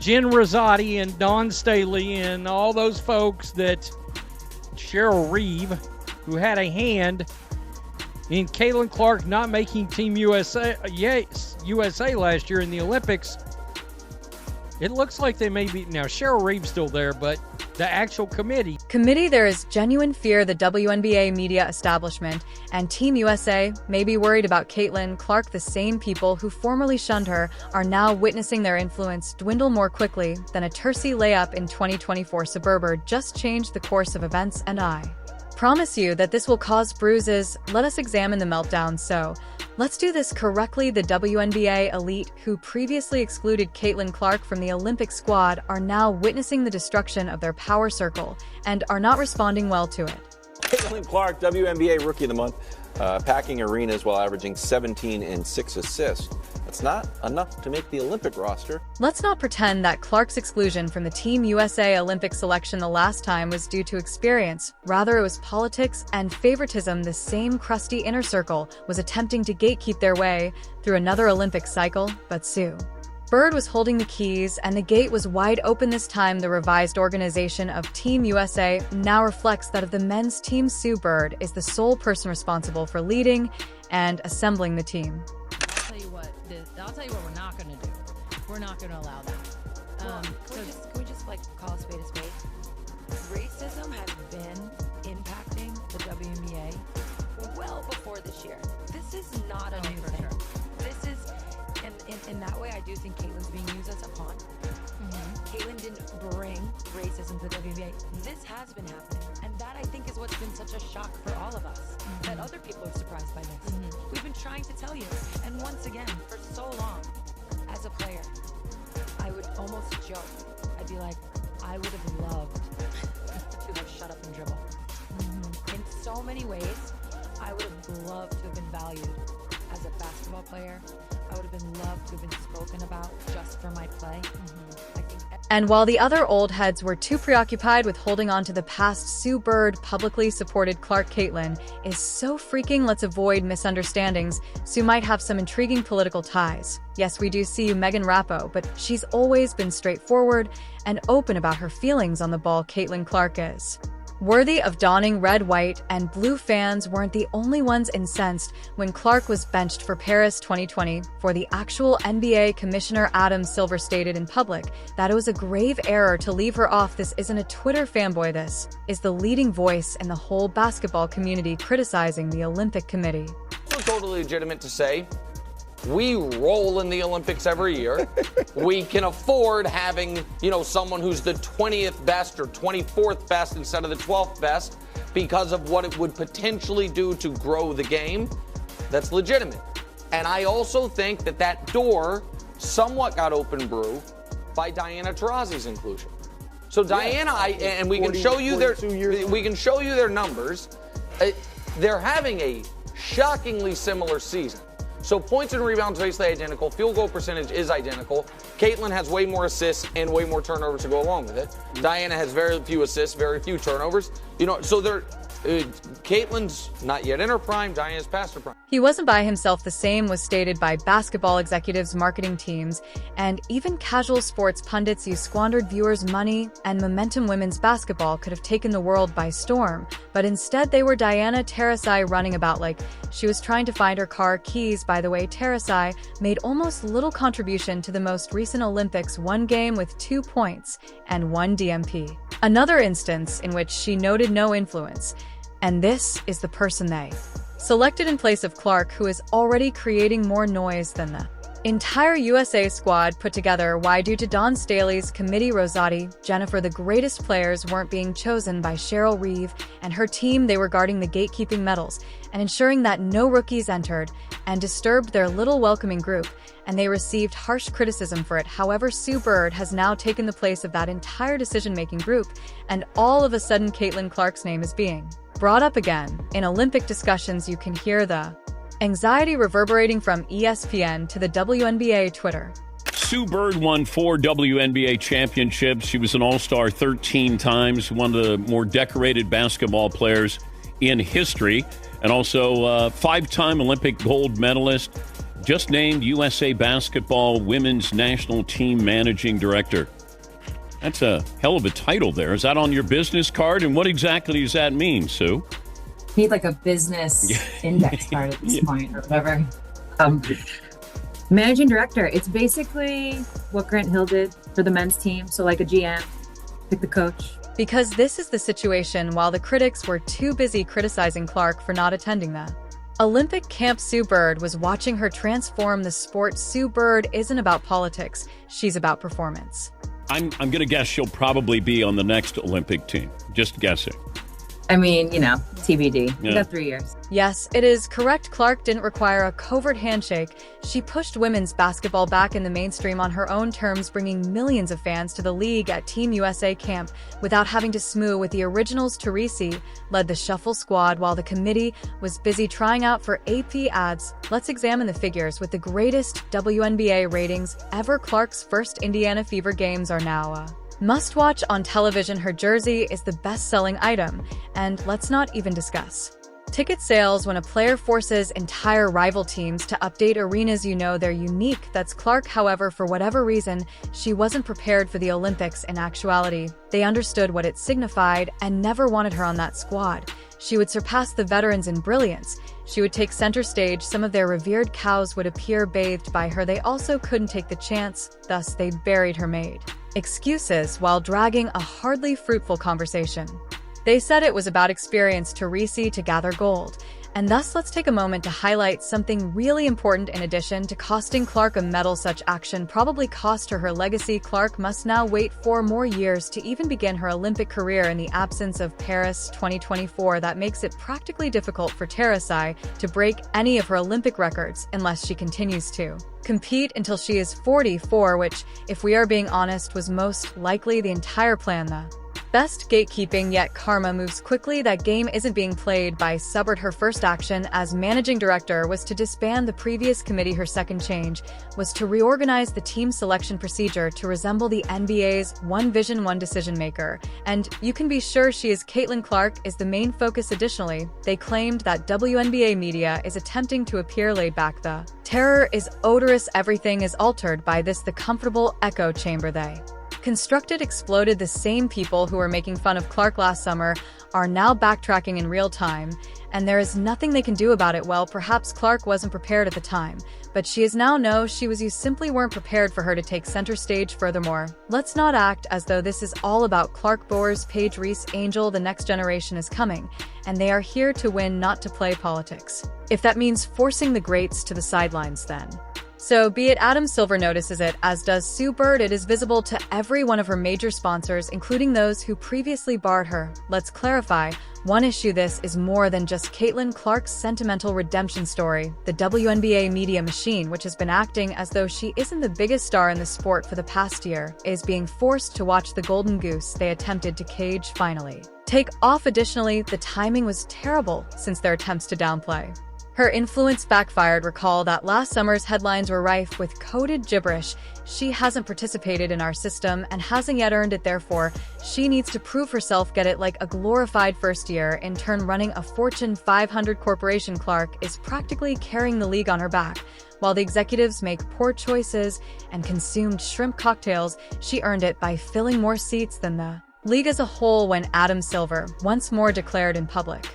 Jen Rosati and Dawn Staley and all those folks that Cheryl Reeve, who had a hand in Caitlin Clark not making Team USA last year in the Olympics. It looks like they may be, now Cheryl Reeve's still there, but the actual committee. There is genuine fear the WNBA media establishment and Team USA may be worried about Caitlin Clark. The same people who formerly shunned her are now witnessing their influence dwindle more quickly than a Tercy layup in 2024. Suburber just changed the course of events, and I promise you that this will cause bruises. Let us examine the meltdown. So let's do this correctly. The WNBA elite, who previously excluded Caitlin Clark from the Olympic squad, are now witnessing the destruction of their power circle and are not responding well to it. Caitlin Clark, WNBA Rookie of the Month, packing arenas while averaging 17 and 6 assists. That's not enough to make the Olympic roster. Let's not pretend that Clark's exclusion from the Team USA Olympic selection the last time was due to experience. Rather, it was politics and favoritism. The same crusty inner circle was attempting to gatekeep their way through another Olympic cycle, but Sue Bird was holding the keys, and the gate was wide open this time. The revised organization of Team USA now reflects that of the men's team. Sue Bird is the sole person responsible for leading and assembling the team. I'll tell you what we're not going to do. We're not going to allow that. Can we just call a spade a spade? Racism has been impacting the WNBA well before this year. This is not a new thing. Sure. This is, in that way, I do think Caitlin's being used as a pawn. Caitlin didn't bring racism to the WNBA. This has been happening, and that I think is what's been such a shock for all of us. That other people are surprised by this. We've been trying to tell you, and once again, for so long, as a player, I would almost joke. I'd be like, I would have loved to have shut up and dribble. In so many ways, I would have loved to have been valued as a basketball player. I would have been loved to have been spoken about just for my play. And while the other old heads were too preoccupied with holding on to the past, Sue Bird publicly supported Clark. Caitlin is so freaking. Let's avoid misunderstandings. Sue might have some intriguing political ties. Yes, we do see Megan Rapinoe, but she's always been straightforward and open about her feelings on the ball. Caitlin Clark is worthy of donning red, white, and blue. Fans weren't the only ones incensed when Clark was benched for Paris 2020. For the actual NBA commissioner, Adam Silver stated in public that it was a grave error to leave her off. This isn't a Twitter fanboy. This is the leading voice in the whole basketball community criticizing the Olympic Committee. It's totally legitimate to say, we roll in the Olympics every year. We can afford having, someone who's the 20th best or 24th best instead of the 12th best because of what it would potentially do to grow the game. That's legitimate. And I also think that door somewhat got open brew by Diana Taurasi's inclusion. So Diana, and we can show you their numbers. They're having a shockingly similar season. So points and rebounds basically identical. Field goal percentage is identical. Caitlin has way more assists and way more turnovers to go along with it. Diana has very few assists, very few turnovers. So they're Caitlin's not yet in her prime. Diana's past her prime. He wasn't by himself. The same was stated by basketball executives, marketing teams, and even casual sports pundits. You squandered viewers' money, and momentum. Women's basketball could have taken the world by storm, but instead they were Diana Taurasi running about like she was trying to find her car keys. By the way, Taurasi made almost little contribution to the most recent Olympics. One game with 2 points and 1 DMP. Another instance in which she noted no influence. And this is the person they selected in place of Clark, who is already creating more noise than the entire USA squad put together. Why? Due to Dawn Staley's committee. Rosati, Jennifer, the greatest players weren't being chosen by Cheryl Reeve and her team. They were guarding the gatekeeping medals and ensuring that no rookies entered and disturbed their little welcoming group, and they received harsh criticism for it. However, Sue Bird has now taken the place of that entire decision-making group, and all of a sudden Caitlin Clark's name is being brought up again. In Olympic discussions, you can hear the anxiety reverberating from ESPN to the WNBA Twitter. Sue Bird won 4 WNBA championships. She was an All-Star 13 times, one of the more decorated basketball players in history, and also a 5-time Olympic gold medalist. Just named USA Basketball Women's National Team Managing Director. That's a hell of a title there. Is that on your business card? And what exactly does that mean, Sue? Need like a business index card at this point or whatever. Managing director. It's basically what Grant Hill did for the men's team. So like a GM, pick the coach. Because this is the situation while the critics were too busy criticizing Clark for not attending that. Olympic camp Sue Bird was watching her transform the sport. Sue Bird isn't about politics. She's about performance. I'm going to guess she'll probably be on the next Olympic team. Just guessing. I mean, TBD. We got 3 years. Yes, it is correct. Clark didn't require a covert handshake. She pushed women's basketball back in the mainstream on her own terms, bringing millions of fans to the league at Team USA camp without having to smoo with the originals. Reese led the shuffle squad while the committee was busy trying out for AP ads. Let's examine the figures with the greatest WNBA ratings ever. Clark's first Indiana Fever games are now must-watch on television. Her jersey is the best-selling item, and let's not even discuss ticket sales when a player forces entire rival teams to update arenas. They're unique. That's Clark. However, for whatever reason, she wasn't prepared for the Olympics. In actuality, they understood what it signified and never wanted her on that squad. She would surpass the veterans in brilliance. She would take center stage. Some of their revered cows would appear bathed by her. They also couldn't take the chance, thus they buried her maid excuses while dragging a hardly fruitful conversation. They said it was about experience to Reese to gather gold. And thus, let's take a moment to highlight something really important. In addition to costing Clark a medal, such action probably cost her her legacy. Clark must now wait 4 more years to even begin her Olympic career in the absence of Paris 2024. That makes it practically difficult for Terasai to break any of her Olympic records unless she continues to compete until she is 44, which, if we are being honest, was most likely the entire plan. The best gatekeeping, yet karma moves quickly. That game isn't being played by Subbard. Her first action as managing director was to disband the previous committee. Her second change was to reorganize the team selection procedure to resemble the NBA's one vision, one decision maker. And you can be sure she is. Caitlin Clark is the main focus. Additionally, they claimed that WNBA media is attempting to appear laid back. The terror is odorous. Everything is altered by this. The comfortable echo chamber they constructed exploded. The same people who were making fun of Clark last summer are now backtracking in real time, and there is nothing they can do about it. Well, perhaps Clark wasn't prepared at the time, but she is now. No, she was. You simply weren't prepared for her to take center stage. Furthermore, let's not act as though this is all about Clark. Bowers, Paige Reese, Angel, the next generation is coming, and they are here to win, not to play politics. If that means forcing the greats to the sidelines, then so be it. Adam Silver notices it, as does Sue Bird. It is visible to every one of her major sponsors, including those who previously barred her. Let's clarify one issue. This is more than just Caitlin Clark's sentimental redemption story. The WNBA media machine, which has been acting as though she isn't the biggest star in the sport for the past year, is being forced to watch the golden goose they attempted to cage finally take off. Additionally, the timing was terrible since their attempts to downplay her influence backfired. Recall that last summer's headlines were rife with coded gibberish. She hasn't participated in our system and hasn't yet earned it. Therefore, she needs to prove herself. Get it? Like a glorified first year intern running a Fortune 500 corporation. Clark is practically carrying the league on her back. While the executives make poor choices and consumed shrimp cocktails, she earned it by filling more seats than the league as a whole. When Adam Silver once more declared in public,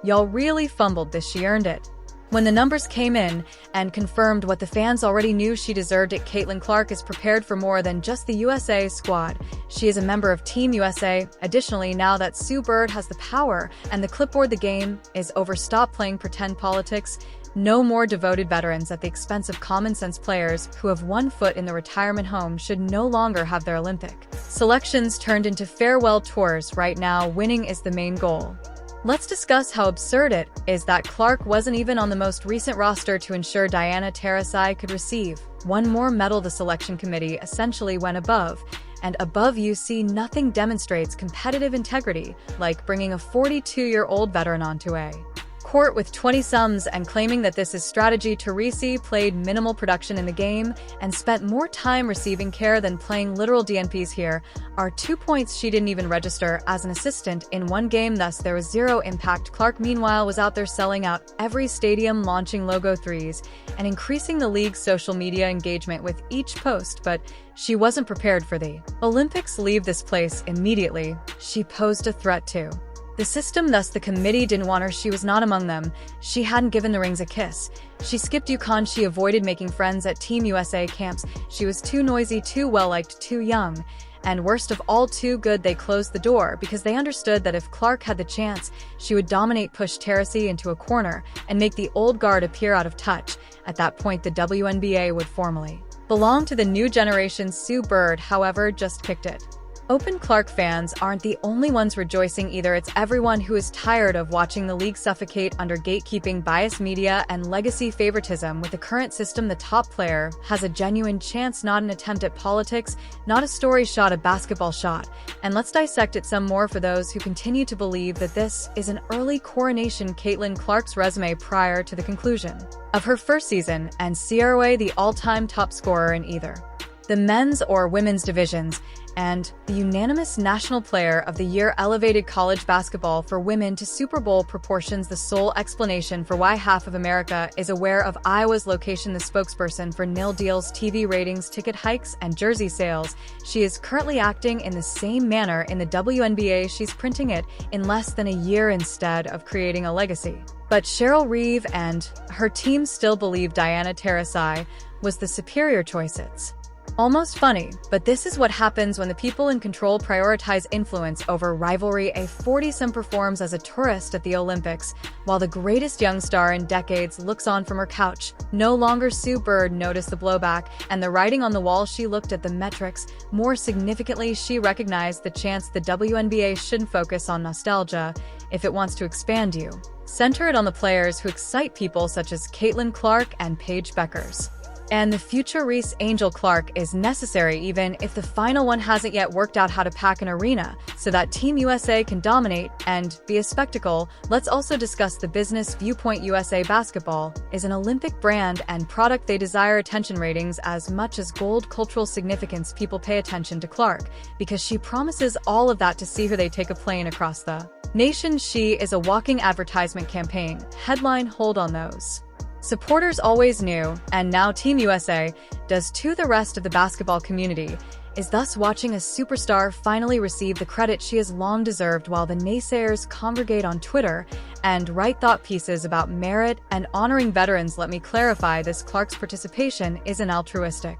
"Y'all really fumbled this, she earned it." When the numbers came in and confirmed what the fans already knew, she deserved it. Caitlin Clark is prepared for more than just the USA squad. She is a member of Team USA. Additionally, now that Sue Bird has the power and the clipboard, the game is over. Stop playing pretend politics. No more devoted veterans at the expense of common sense players who have one foot in the retirement home should no longer have their Olympic selections turned into farewell tours. Right now, winning is the main goal. Let's discuss how absurd it is that Clark wasn't even on the most recent roster to ensure Diana Taurasi could receive one more medal. The selection committee essentially went above and above. You see, nothing demonstrates competitive integrity like bringing a 42-year-old veteran onto a court with 20 sums and claiming that this is strategy. Reese played minimal production in the game and spent more time receiving care than playing. Literal DNPs here are 2 points. She didn't even register as an assistant in one game, thus there was zero impact. Clark, meanwhile, was out there selling out every stadium, launching logo threes, and increasing the league's social media engagement with each post, but she wasn't prepared for the Olympics. Leave this place immediately, she posed a threat to the system, thus the committee didn't want her. She was not among them. She hadn't given the rings a kiss. She skipped UConn. She avoided making friends at Team USA camps. She was too noisy, too well-liked, too young. And worst of all, too good. They closed the door because they understood that if Clark had the chance, she would dominate, push Teresi into a corner, and make the old guard appear out of touch. At that point, the WNBA would formally belong to the new generation. Sue Bird, however, just kicked it open. Clark fans aren't the only ones rejoicing either. It's everyone who is tired of watching the league suffocate under gatekeeping, biased media, and legacy favoritism. With the current system, the top player has a genuine chance, not an attempt at politics, not a story shot, a basketball shot. And let's dissect it some more for those who continue to believe that this is an early coronation. Caitlin Clark's resume prior to the conclusion of her first season, and CRA the all-time top scorer in either the men's or women's divisions, and the unanimous National Player of the Year, elevated college basketball for women to Super Bowl proportions. The sole explanation for why half of America is aware of Iowa's location. The spokesperson for NIL deals, TV ratings, ticket hikes, and jersey sales. She is currently acting in the same manner in the WNBA. She's printing it in less than a year instead of creating a legacy. But Cheryl Reeve and her team still believe Diana Taurasi was the superior choice. It's almost funny, but this is what happens when the people in control prioritize influence over rivalry. A 40-some performs as a tourist at the Olympics, while the greatest young star in decades looks on from her couch. No longer Sue Bird noticed the blowback and the writing on the wall. She looked at the metrics. More significantly, she recognized the chance. The WNBA shouldn't focus on nostalgia if it wants to expand you. Center it on the players who excite people such as Caitlin Clark and Paige Beckers. And the future Reese. Angel Clark is necessary even if the final one hasn't yet worked out how to pack an arena so that Team USA can dominate and be a spectacle. Let's also discuss the business viewpoint. USA Basketball is an Olympic brand and product. They desire attention, ratings as much as gold, cultural significance. People pay attention to Clark because she promises all of that. To see her, they take a plane across the nation. She is a walking advertisement campaign. Headline: hold on, those supporters always knew, and now Team USA does too. The rest of the basketball community is thus watching a superstar finally receive the credit she has long deserved, while the naysayers congregate on Twitter and write thought pieces about merit and honoring veterans. Let me clarify this: Clark's participation isn't altruistic.